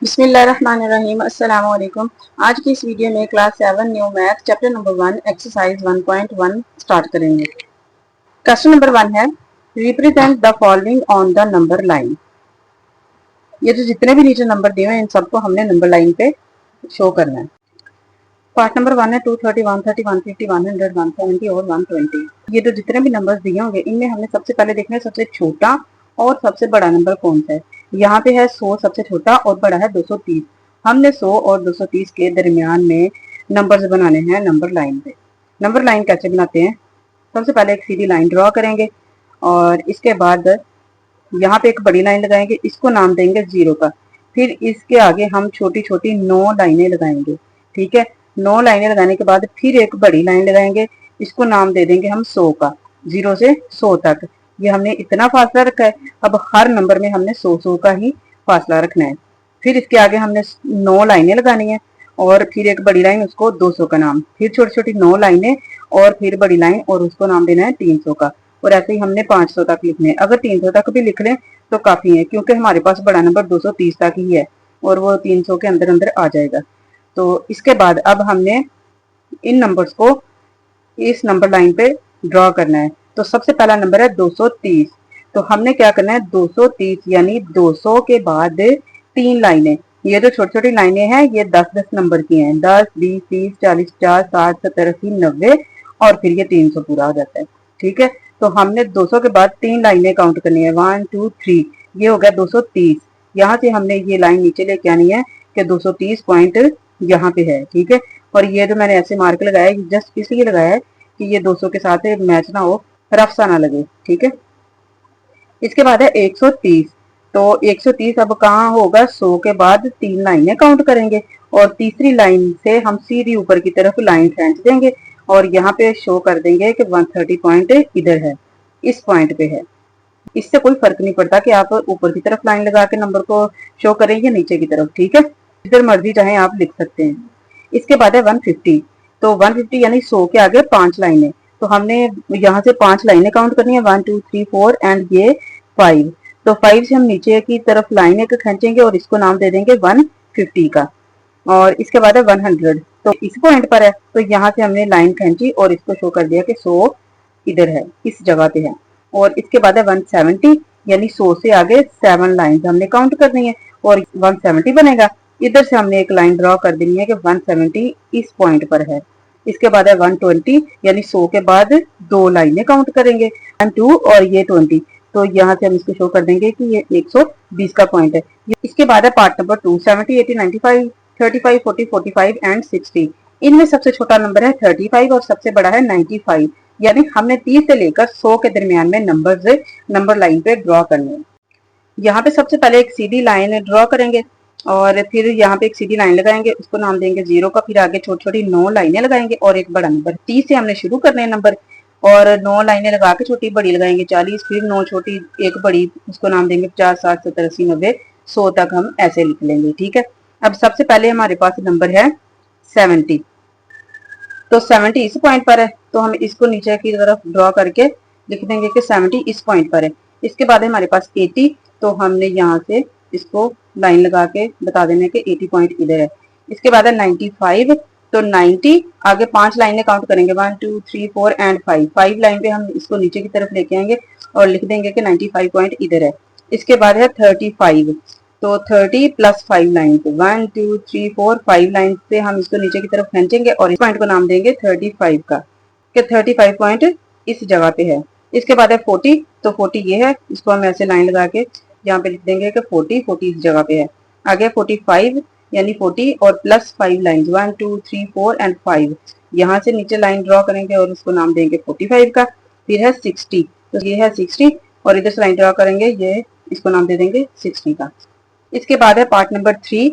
बिस्मिल्लाहिर्रहमानिर्रहीम। अस्सलाम वालेकुम। आज की इस वीडियो में class 7 new math chapter number 1 exercise 1.1 start करेंगे। क्वेश्चन नंबर 1 है represent the following on the number line. ये जो जितने भी नीचे नंबर दिए हैं इन सबको हमने नंबर लाइन पे शो करना है। पार्ट नंबर 1 है 230, 130, 150, 100, 170 और 120। ये जो जितने भी नंबर दिए होंगे इनमें हमने सबसे पहले देखना है सबसे छोटा और सबसे बड़ा नंबर कौन सा है। यहाँ पे है 100 सबसे छोटा और बड़ा है 230। हमने 100 और 230 के दरमियान में नंबर्स बनाने हैं नंबर लाइन पे। नंबर लाइन कैसे बनाते हैं? सबसे पहले एक सीधी लाइन ड्रॉ करेंगे और इसके बाद यहाँ पे एक बड़ी लाइन लगाएंगे, इसको नाम देंगे 0 का। फिर इसके आगे हम छोटी छोटी 9 लाइनें लगाएंगे। ठीक है, 9 लाइनें लगाने के बाद फिर एक बड़ी लाइन लगाएंगे, इसको नाम दे देंगे हम 100 का। 0 से 100 तक ये हमने इतना फासला रखा है। अब हर नंबर में हमने 100 का ही फासला रखना है। फिर इसके आगे हमने 9 लाइनें लगानी है और फिर एक बड़ी लाइन, उसको 200 का नाम, फिर छोटी छोटी 9 लाइनें और फिर बड़ी लाइन और उसको नाम देना है 300 का। और ऐसे ही हमने 500 तक लिखने हैं। अगर 300 तक भी लिख लें तो काफी है, क्योंकि हमारे पास बड़ा नंबर 230 तक ही है और वो 300 के अंदर अंदर आ जाएगा। तो इसके बाद अब हमने इन नंबर्स को इस नंबर लाइन पे ड्रॉ करना है। तो सबसे पहला नंबर है 230। तो हमने क्या करना है 230 यानी 200 के बाद 3 लाइनें। ये जो छोटी छोटी लाइनें हैं ये 10-10 नंबर की हैं, 10, 20, 30, 40, 50, 60, 70, 80, 90 और फिर ये 300 पूरा हो जाता है। ठीक है, तो हमने 200 के बाद 3 लाइनें काउंट करनी है, 1, 2, 3। ये हो गया 230। यहाँ से हमने ये लाइन नीचे लेके आनी है कि 230 पॉइंट यहाँ पे है। ठीक है, और ये जो मैंने ऐसे मार्क लगाया है जस्ट इसलिए लगाया है कि ये 200 के साथ मैच ना हो, रफ सा ना लगे। ठीक है, इसके बाद है 130। तो 130 अब कहाँ होगा? 100 के बाद 3 लाइनें काउंट करेंगे और तीसरी लाइन से हम सीधी ऊपर की तरफ लाइन खींच देंगे और यहाँ पे शो कर देंगे कि 130 पॉइंट इधर है, इस पॉइंट पे है। इससे कोई फर्क नहीं पड़ता कि आप ऊपर की तरफ लाइन लगा के नंबर को शो करें या नीचे की तरफ। ठीक है, जिधर मर्जी चाहे आप लिख सकते हैं। इसके बाद है 150। तो 150 यानी 100 के आगे 5 लाइनें। तो हमने यहाँ से 5 लाइनें काउंट करनी है, 1, 2, 3, 4 एंड ये 5। तो 5 से हम नीचे की तरफ लाइन एक खींचेंगे और इसको नाम दे देंगे 150 का। और इसके बाद है 100। तो इस पॉइंट पर है तो यहाँ से हमने लाइन खींची और इसको शो कर दिया कि 100 इधर है, इस जगह पे है। और इसके बाद है 170 यानी 100 से आगे 7 लाइन हमने काउंट करनी है और 170 बनेगा। इधर से हमने एक लाइन ड्रॉ कर देनी है कि 170 इस पॉइंट पर है। इसके बाद है 120 यानी 100 के बाद 2 लाइनें काउंट करेंगे, 1, 2 और ये 20। तो यहाँ से हम इसको शो कर देंगे कि ये 120 का पॉइंट है। इसके बाद है पार्ट नंबर 2, 70, 80, 95, 35, 40, 45 एंड 60। इनमें सबसे छोटा नंबर है 35 और सबसे बड़ा है 95। यानी हमने 30 से लेकर 100 के दरमियान में नंबर लाइन पे ड्रॉ करने हैं। यहाँ पे सबसे पहले एक सीधी लाइन ड्रॉ करेंगे और फिर यहाँ पे एक सीधी लाइन लगाएंगे, उसको नाम देंगे 0 का। फिर आगे छोटी छोटी 9 लाइनें लगाएंगे और एक बड़ा नंबर। 30 से हमने शुरू करने हैं नंबर और 9 लाइनें लगा के छोटी बड़ी लगाएंगे 40, फिर 9 छोटी एक बड़ी, उसको नाम देंगे 50, 60, 70, 80, 90, 100 तक हम ऐसे लिख लेंगे। ठीक है, अब सबसे पहले हमारे पास नंबर है 70। तो 70 इस पॉइंट पर है तो हम इसको नीचे की तरफ ड्रॉ करके लिख देंगे कि 70 इस पॉइंट पर है। इसके बाद है हमारे पास 80। तो हमने यहाँ से इसको लाइन लगा के बता देना कि 80 पॉइंट इधर है। इसके बाद है 95। तो 90 आगे 5 लाइनें काउंट करेंगे, 1, 2, 3, 4 एंड 5। 5 लाइन पे हम इसको नीचे की तरफ लेके आएंगे और लिख देंगे कि 95 पॉइंट इधर है। इसके बाद है 35। तो 30 प्लस 5 लाइन पे 1, 2, 3, 4, 5 लाइन से हम इसको नीचे की तरफ खींचेंगे और इस पॉइंट को नाम देंगे 35 का, कि 35 पॉइंट इस जगह पे है। इसके बाद है 40। तो 40 ये है, इसको हम ऐसे लाइन लगा के यहाँ पे लिख देंगे कि 40 इस जगह पे है। आगे 45 यानी 40 और प्लस 5 लाइन, 1, 2, 3, 4 एंड 5। यहाँ से नीचे लाइन ड्रॉ करेंगे और उसको नाम देंगे 45 का। फिर है 60। तो ये है 60 और इधर से लाइन ड्रॉ करेंगे, ये इसको नाम दे देंगे 60 का। इसके बाद है पार्ट नंबर 3,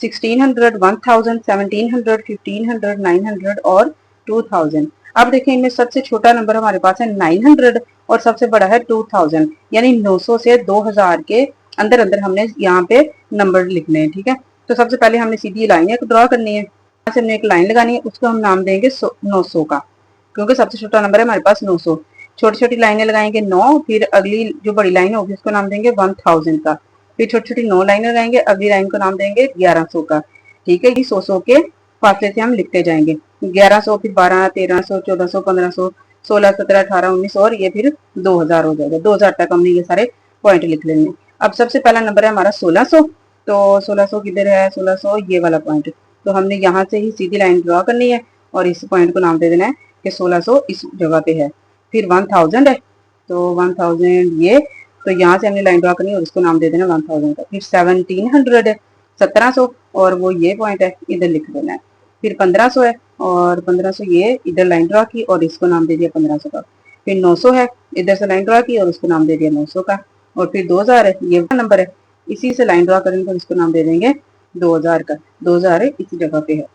1600, 1000, 1700, 1500, 900 और 2000। अब देखें इनमें सबसे छोटा नंबर हमारे पास है 900 और सबसे बड़ा है 2000। यानी 900 से 2000 के अंदर अंदर हमने यहाँ पे नंबर लिखने हैं। ठीक है, तो सबसे पहले हमने सीधी लाइन एक ड्रॉ करनी है, यहाँ से हमने एक लाइन लगानी है, उसको हम नाम देंगे 900 का, क्योंकि सबसे छोटा नंबर है हमारे पास 900। छोटी छोटी लाइनें लगाएंगे 9, फिर अगली जो बड़ी लाइन होगी उसको नाम देंगे 1000 का। फिर छोटी छोटी 9 लाइनें लगाएंगे, अगली लाइन को नाम देंगे 1100 का। ठीक है, ये 100 के फासले से हम लिखते जाएंगे। 1100, फिर 12, 1300, 1400, 1500, 16, 17, 18, 19 और ये फिर 2000 हो जाएगा। 2000 तक हमने ये सारे पॉइंट लिख लेंगे। अब सबसे पहला नंबर है हमारा 1600, तो 1600 किधर है? 1600 ये वाला पॉइंट, तो हमने यहाँ से ही सीधी लाइन ड्रॉ करनी है और इस पॉइंट को नाम दे देना है कि 1600 इस जगह पे है। फिर 1000 है, तो 1000 ये, तो यहाँ से हमने लाइन ड्रॉ करनी है और इसको नाम दे देना 1000 का। फिर 1700 है, 1700 और वो ये पॉइंट है, इधर लिख देना है। फिर 1500 है और 1500 ये इधर लाइन ड्रॉ की और इसको नाम दे दिया 1500 का। फिर 900 है, इधर से लाइन ड्रॉ की और उसको नाम दे दिया 900 का। और फिर 2000 है, ये नंबर है, इसी से लाइन ड्रॉ करेंगे और इसको नाम दे देंगे 2000 का। 2000 इसी जगह पे है।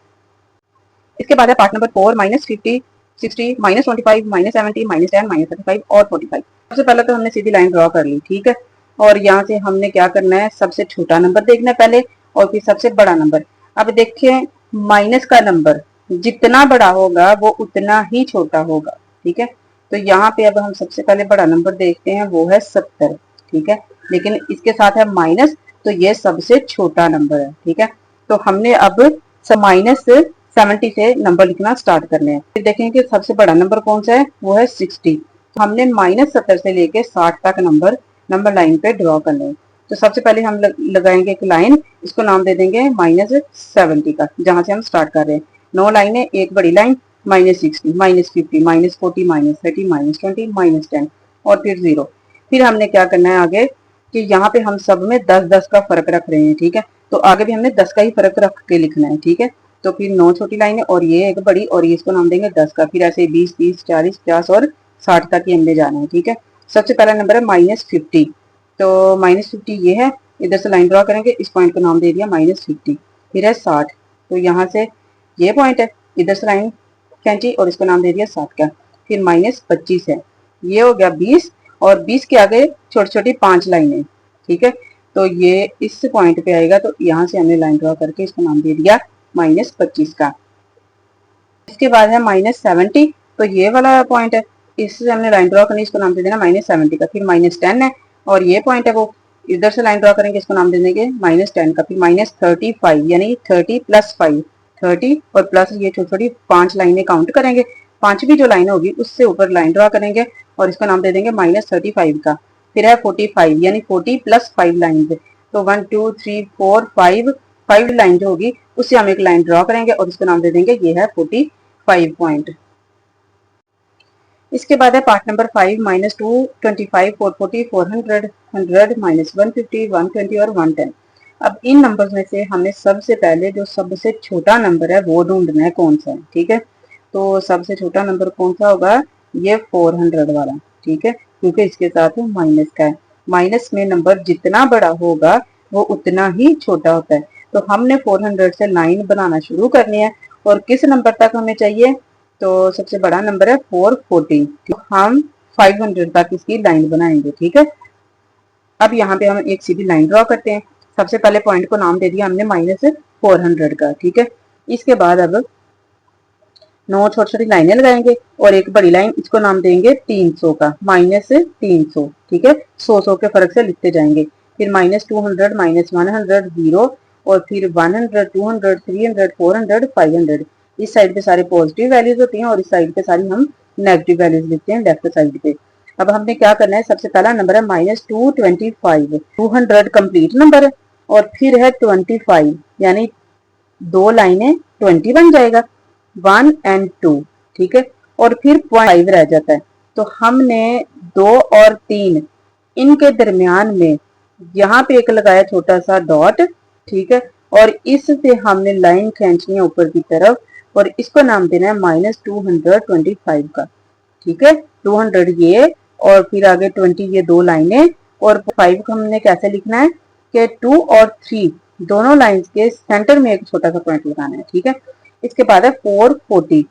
इसके बाद है पार्ट नंबर 4, -50, 60, -25, -70, -10, -35 और 45। सबसे पहले तो हमने सीधी लाइन ड्रॉ कर ली, ठीक है। और यहाँ से हमने क्या करना है, सबसे छोटा नंबर देखना है पहले और फिर सबसे बड़ा नंबर। अब देखिए, माइनस का नंबर जितना बड़ा होगा वो उतना ही छोटा होगा, ठीक है। तो यहाँ पे अब हम सबसे पहले बड़ा नंबर देखते हैं, वो है 70, ठीक है। लेकिन इसके साथ है माइनस, तो ये सबसे छोटा नंबर है, ठीक है। तो हमने अब -70 से नंबर लिखना स्टार्ट करने हैं। फिर देखेंगे सबसे बड़ा नंबर कौन सा है, वो है 60। तो हमने -70 से लेके 60 तक नंबर लाइन पे ड्रॉ करने हैं। तो सबसे पहले हम लगाएंगे एक लाइन, इसको नाम दे देंगे -70 का, जहां से हम स्टार्ट कर रहे हैं। 9 लाइनें, एक बड़ी लाइन, -60, -50, -40, -30, -20, -10 और फिर 0। फिर हमने क्या करना है आगे कि यहाँ पे हम सब में 10-10 का फर्क रख रहे हैं, ठीक है। तो आगे भी हमने 10 का ही फर्क रख के लिखना है, ठीक है। तो फिर 9 छोटी लाइनें और ये एक बड़ी, और ये इसको नाम देंगे 10 का। फिर ऐसे 20, 30, 40, 50 और 60 तक ही हमने जाना है, ठीक है। सबसे पहला नंबर है -50, तो -50 ये है, इधर से लाइन ड्रॉ करेंगे, इस पॉइंट को नाम दे दिया -50। फिर है 60, तो यहाँ से ये पॉइंट है, इधर से लाइन खींची और इसको नाम दे दिया 60 का। फिर -25 है, ये हो गया 20 और 20 के आगे छोटी छोटी 5 लाइनें, ठीक है। तो ये इस पॉइंट पे आएगा, तो यहाँ से हमने लाइन ड्रॉ करके इसको नाम दे दिया -25 का। इसके बाद है -70, तो ये वाला पॉइंट है, इससे हमने लाइन ड्रॉ करनी, इसको नाम दे देना -70 का। फिर -10 है और ये पॉइंट है, वो इधर से लाइन ड्रॉ करेंगे, इसको नाम दे देंगे -10 का। फिर -35 यानी 30 + 5, 30 और प्लस ये छोटी छोटी 5 लाइनें काउंट करेंगे, 5वीं जो लाइन होगी उससे ऊपर लाइन ड्रॉ करेंगे और इसको नाम दे देंगे -35 का। फिर है 45 यानी 40 + 5 लाइन, तो 1 2 3 4 5 लाइन जो होगी उससे हम एक लाइन ड्रॉ करेंगे और इसको नाम दे देंगे, ये है 45 पॉइंट। इसके बाद है पार्ट नंबर 5, -2, 25, 440, 400, 100, -150, 120 और 110। अब इन नंबर्स में से हमें सबसे पहले जो सबसे छोटा नंबर है वो ढूंढना है कौन सा है, ठीक है। तो सबसे छोटा नंबर कौन सा होगा, ये 400 वाला, ठीक है, क्योंकि इसके साथ माइनस का है। माइनस में नंबर जितना बड़ा होगा वो उतना ही छोटा होता है। तो हमने 400 से लाइन बनाना शुरू करनी है और किस नंबर तक हमें चाहिए, तो सबसे बड़ा नंबर है 440, तो हम 500 तक इसकी लाइन बनाएंगे, ठीक है। अब यहाँ पे हम एक सीधी लाइन ड्रॉ करते हैं। सबसे पहले पॉइंट को नाम दे दिया हमने -400 का, ठीक है। इसके बाद अब 9 छोटी छोटी लाइनें लगाएंगे और एक बड़ी लाइन, इसको नाम देंगे 300 का, -300, ठीक है। 100 के फर्क से लिखते जाएंगे। फिर -200, -100, 0 और फिर 100, 200, 300, 400, 500। इस साइड पे सारे पॉजिटिव वैल्यूज होती हैं और इस साइड पे सारी हम नेगेटिव वैल्यूज लिखते हैं लेफ्ट साइड पे। अब हमने क्या करना है, सबसे पहला नंबर है -225, 200 कंप्लीट नंबर है और फिर है 25 यानी 2 लाइनें 20 बन जाएगा, 1 और 2, ठीक है। और फिर 0.5 रह जाता है, तो हमने 2 और 3 इनके दरमियान में यहाँ पे एक लगाया छोटा सा डॉट, ठीक है। और इससे हमने लाइन खींचनी है ऊपर की तरफ और इसको नाम देना है -225 का, ठीक है। 200 ये और फिर आगे 20 ये 2 लाइनें और 5 को हमने कैसे लिखना है कि 2 और 3 दोनों लाइंस के सेंटर में एक छोटा सा पॉइंट लगाना है, ठीक है। इसके बाद है 440,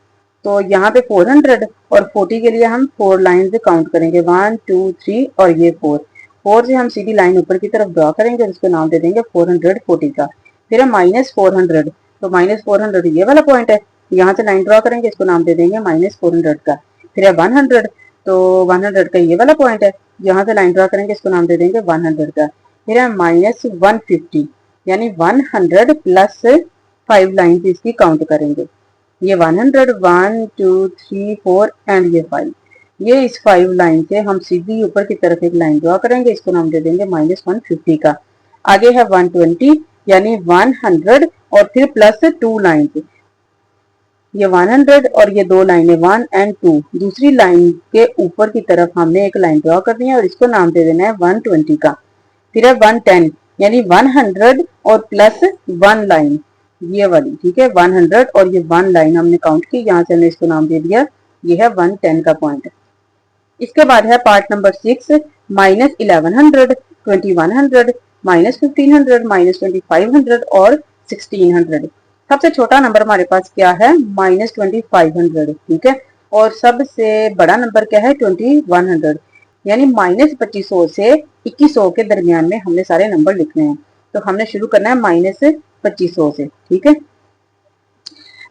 तो यहाँ पे 400 और 40 के लिए हम 4 लाइन से काउंट करेंगे, 1 2 3 और ये 4 से हम सीधी लाइन ऊपर की तरफ ड्रॉ करेंगे और इसको नाम दे देंगे 440 का। फिर है -400, तो -400 ये वाला पॉइंट है, यहाँ से लाइन ड्रॉ करेंगे, इसको नाम दे देंगे -400 का। फिर है 100, तो 100 का ये वाला पॉइंट है, यहाँ से लाइन ड्रॉ करेंगे, इसको नाम दे देंगे 100 का। फिर है -150 यानी 100 प्लस 5 लाइन इसकी काउंट करेंगे। ये 100 1 2 3 4 एंड ये 5। ये इस 5 लाइन से हम सीधी ऊपर की तरफ एक लाइन ड्रॉ करेंगे, इसको नाम दे देंगे -150 का। आगे है 120 यानी 100 और फिर प्लस 2 लाइन। ये 100 और ये दो लाइनें 1 एंड 2, दूसरी लाइन के ऊपर की तरफ हमने एक लाइन ड्रॉ करनी है और इसको नाम दे देना है 120 का। फिर है 110 यानी 100 और प्लस 1 लाइन, ये वाली, ठीक है। 100 और ये 1 लाइन हमने काउंट की, यहाँ से हमने इसको नाम दे दिया, ये है 110 का पॉइंट। इसके बाद है पार्ट नंबर 6, -1100, 2100, -1500, -2500 और 1600। सबसे छोटा नंबर हमारे पास क्या है, -2500, ठीक है। और सबसे बड़ा नंबर क्या है, 2100, यानी -2500 से 2100 के दरमियान में हमने सारे नंबर लिखने हैं। तो हमने शुरू करना है -2500 से, ठीक है।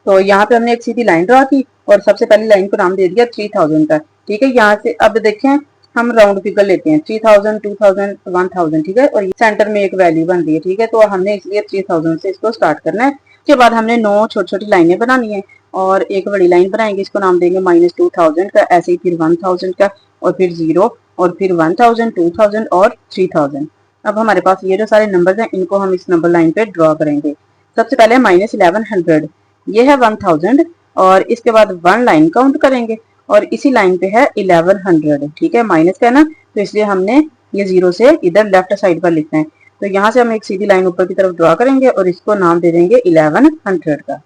तो यहाँ पे हमने एक सीधी लाइन ड्रॉ की और सबसे पहली लाइन को नाम दे दिया 3000 का, ठीक है। यहाँ से अब देखें हम राउंड फिगर लेते हैं, 3000, 2000, 1000, ठीक है। और सेंटर में एक वैल्यू बन रही है, ठीक है। तो हमने इसलिए 3000 से इसको स्टार्ट करना है। उसके बाद हमने 9 छोटी छोटी लाइनें बनानी है और एक बड़ी लाइन बनाएंगे, इसको नाम देंगे -2000 का। ऐसे ही फिर 1000 का और फिर 0 और फिर 1000, 2000 और 3000। अब हमारे पास ये जो सारे नंबर हैं इनको हम इस नंबर लाइन पे ड्रॉ करेंगे। सबसे पहले -1100, ये है 1000 और इसके बाद 1 लाइन काउंट करेंगे और इसी लाइन पे है 1100, ठीक है। माइनस का है ना, तो इसलिए हमने ये 0 से इधर लेफ्ट साइड पर लिखना है। तो यहाँ से हम एक सीधी लाइन ऊपर की तरफ ड्रॉ करेंगे और इसको नाम दे देंगे 1100 का।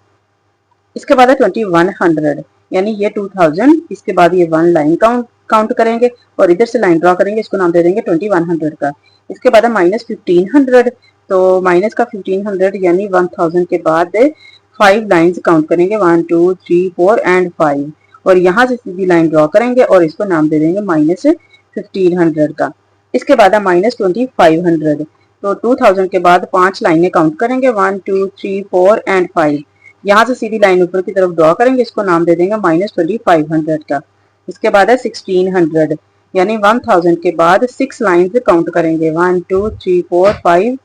इसके बाद है 2100 यानी ये 2000, इसके बाद ये 1 लाइन काउंट करेंगे और इधर से लाइन ड्रॉ करेंगे, इसको नाम दे देंगे 2100 का। इसके बाद है -1500, तो माइनस का 1500 यानी 1000 के बाद 5 लाइन्स काउंट करेंगे, 1 2 3 4 एंड 5 और यहाँ से सीधी लाइन ड्रॉ करेंगे और इसको नाम दे देंगे -1500 का। इसके बाद है -2500, तो 2000 के बाद 5 लाइनें काउंट करेंगे, 1 2 3 4 एंड 5। यहाँ से सीधी लाइन ऊपर की तरफ ड्रॉ करेंगे, इसको नाम दे देंगे -2500 का। इसके बाद है 1600 यानी 1000 के बाद 6 लाइन काउंट करेंगे, 1 2 3 4 5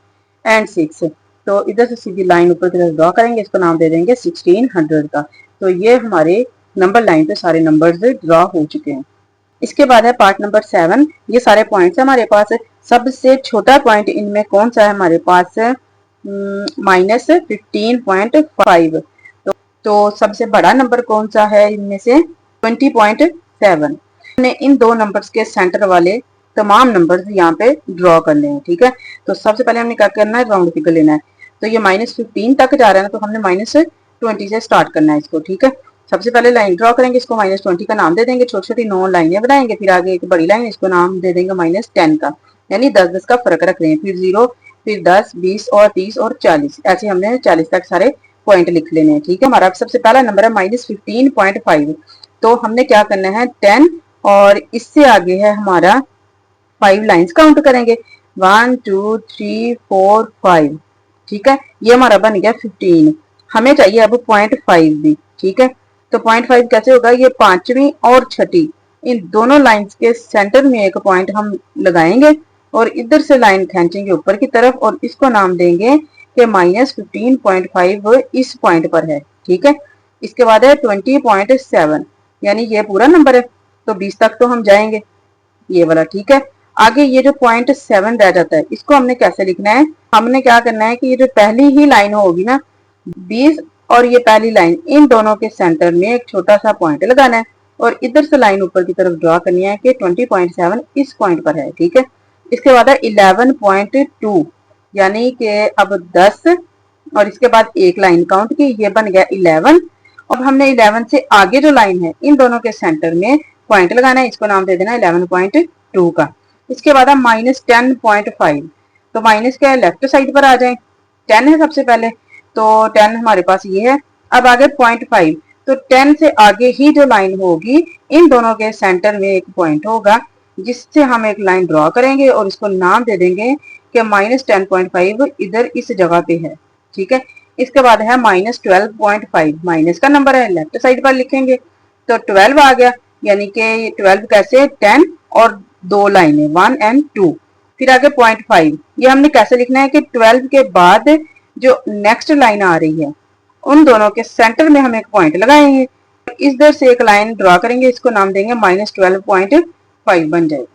एंड 6। तो इधर से सीधी लाइन ऊपर की तरफ ड्रॉ करेंगे, इसको नाम दे देंगे 1600 का। तो ये हमारे नंबर लाइन पे सारे नंबर्स ड्रॉ हो चुके हैं। इसके बाद है पार्ट नंबर 7, ये सारे पॉइंट्स है हमारे पास। सबसे छोटा पॉइंट इनमें कौन सा है हमारे पास, -15.5। तो सबसे बड़ा नंबर कौन सा है इनमें से, 20.7। हमने इन दो नंबर्स के सेंटर वाले तमाम नंबर्स यहाँ पे ड्रॉ करने हैं, ठीक है। तो सबसे पहले हमने क्या करना है, राउंड फिगर लेना है। तो ये -15 तक जा रहा है ना, तो हमने -20 से स्टार्ट करना है इसको, ठीक है। सबसे पहले लाइन ड्रॉ करेंगे, इसको -20 का नाम दे देंगे, छोटी छोटी 9 लाइनें बनाएंगे, फिर आगे एक बड़ी लाइन, इसको नाम दे देंगे -10 का, यानी 10-10 का फर्क रख रहे हैं। फिर 0, फिर 10, 20 और 30 और 40, ऐसे हमने 40 तक सारे पॉइंट लिख लेने हैं, ठीक है। हमारा सबसे पहला नंबर है -15.5। तो हमने क्या करना है, 10 और इससे आगे है हमारा 5 लाइन्स काउंट करेंगे, 1 2 3 4 5, ठीक है। ये हमारा बन गया 15। हमें चाहिए अब 0.5 भी, ठीक है। तो 0.5 कैसे होगा, ये पांचवी और छठी इन दोनों लाइंस के सेंटर में एक पॉइंट हम लगाएंगे और इधर से लाइन खींचेंगे ऊपर की तरफ और इसको नाम देंगे कि -15.5 इस पॉइंट पर है, ठीक है। इसके बाद है 20.7 यानी ये पूरा नंबर है, तो 20 तक तो हम जाएंगे, ये वाला, ठीक है। आगे ये जो 0.7 रह जाता है, इसको हमने कैसे लिखना है, हमने क्या करना है कि ये जो पहली ही लाइन होगी ना, 20 और ये पहली लाइन, इन दोनों के सेंटर में एक छोटा सा पॉइंट लगाना है और इधर से लाइन ऊपर की तरफ ड्रॉ करनी है कि 20.7 इस पॉइंट पर है, ठीक है। इसके बाद है 11.2 यानी कि अब 10 और इसके बाद एक लाइन काउंट की, ये बन गया 11। अब हमने 11 से आगे जो लाइन है इन दोनों के सेंटर में पॉइंट लगाना है, इसको नाम दे देना 11.2 का। इसके बाद है -10.5, तो माइनस क्या है, लेफ्ट साइड पर आ जाए, 10 है सबसे पहले, तो 10 हमारे पास ये है। अब आगे 0.5, तो 10 से आगे ही जो लाइन होगी इन दोनों के सेंटर में एक पॉइंट होगा, जिससे हम एक लाइन ड्रॉ करेंगे और इसको नाम दे देंगे कि -10.5 इधर इस जगह पे है, ठीक है। इसके बाद है -12.5, माइनस का नंबर है, लेफ्ट साइड पर लिखेंगे, तो 12 आ गया, यानी कि 12 कैसे, 10 और 2 लाइनें 1 एंड 2, फिर आगे 0.5, ये हमने कैसे लिखना है कि 12 के बाद जो नेक्स्ट लाइन आ रही है उन दोनों के सेंटर में हम एक पॉइंट लगाएंगे, इधर से एक लाइन ड्रॉ करेंगे, इसको नाम देंगे -12.5 बन जाएगी।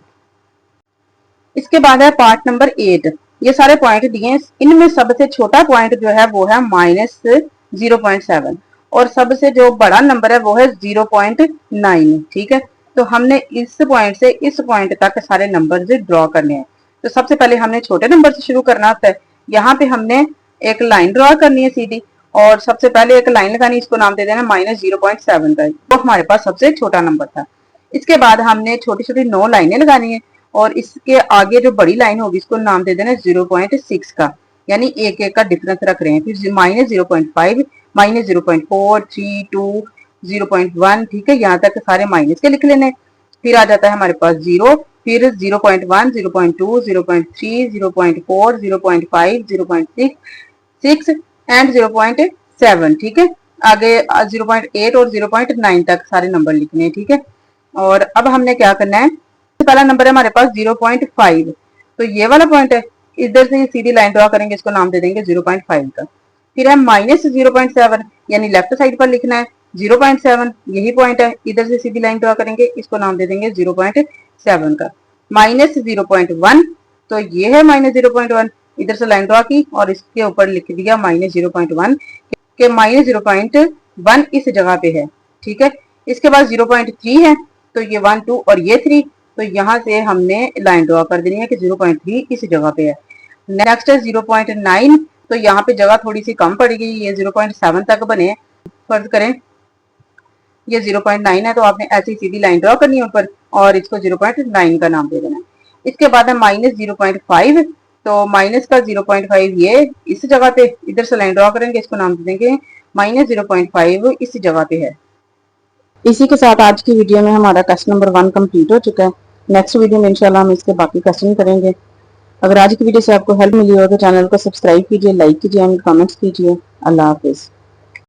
इसके बाद है पार्ट नंबर 8, ये सारे पॉइंट दिए, इनमें सबसे छोटा पॉइंट जो है वो है -0.7 और सबसे जो बड़ा नंबर है वो है 0.9। ठीक है, तो हमने इस पॉइंट से इस पॉइंट तक सारे नंबर ड्रॉ करने हैं। तो सबसे पहले हमने छोटे नंबर से शुरू करना होता है। यहाँ पे हमने एक लाइन ड्रॉ करनी है सीधी, और सबसे पहले एक लाइन लगानी, इसको नाम दे देना -0.7 का, तो हमारे पास सबसे छोटा नंबर था। इसके बाद हमने छोटी छोटी 9 लाइनें लगानी है, और इसके आगे जो बड़ी लाइन होगी इसको नाम दे देना 0.6 का, यानी एक एक का डिफरेंस रख रहे हैं। फिर -0.5, -0.4, 3, 2, 0.1। ठीक है, यहाँ तक सारे माइनस के लिख लेने। फिर आ जाता है हमारे पास 0, फिर 0.1, 0.2, 0.3, 0.4, 0.5, 0.6, 6 एंड 0.7। ठीक है, आगे 0.8 और 0.9 तक सारे नंबर लिखने हैं। ठीक है, और अब हमने क्या करना है, पहला नंबर है हमारे पास 0.5, तो ये वाला पॉइंट है, इधर से सीधी लाइन ड्रॉ करेंगे, इसको नाम दे देंगे 0.5 का। फिर है -0.7, यानी लेफ्ट साइड पर लिखना है 0.7, यही पॉइंट है, इधर से सीधी लाइन ड्रॉ करेंगे, इसको नाम दे देंगे 0.7 का। -0.1, तो ये है -0.1, इधर से लाइन ड्रॉ की और इसके ऊपर लिख दिया -0.1 के -0.1 इस जगह पे है। ठीक है, इसके बाद 0.3 है, तो ये 1, 2 और ये 3, तो यहाँ से हमने लाइन ड्रॉ कर देनी है कि 0.3 इस जगह पे है। नेक्स्ट है 0.9, तो यहाँ पे जगह थोड़ी सी कम पड़ गई, ये 0.7 तक बने। फर्ज करें ये 0.9 है, तो आपने ऐसी सीधी लाइन ड्रॉ करनी है ऊपर और इसको 0.9 का नाम दे देना है। इसके बाद है -0.5, तो माइनस का 0.5 ये इस जगह पे, इधर से लाइन ड्रॉ करेंगे, इसको नाम दे देंगे -0.5 इस जगह पे है। इसी के साथ आज की वीडियो में हमारा क्वेश्चन नंबर 1 कंप्लीट हो चुका है। नेक्स्ट वीडियो में इंशाल्लाह हम इसके बाकी क्वेश्चन करेंगे। अगर आज की वीडियो से आपको हेल्प मिली हो तो चैनल को सब्सक्राइब कीजिए, लाइक कीजिए एंड कमेंट्स कीजिए। अल्लाह हाफिज।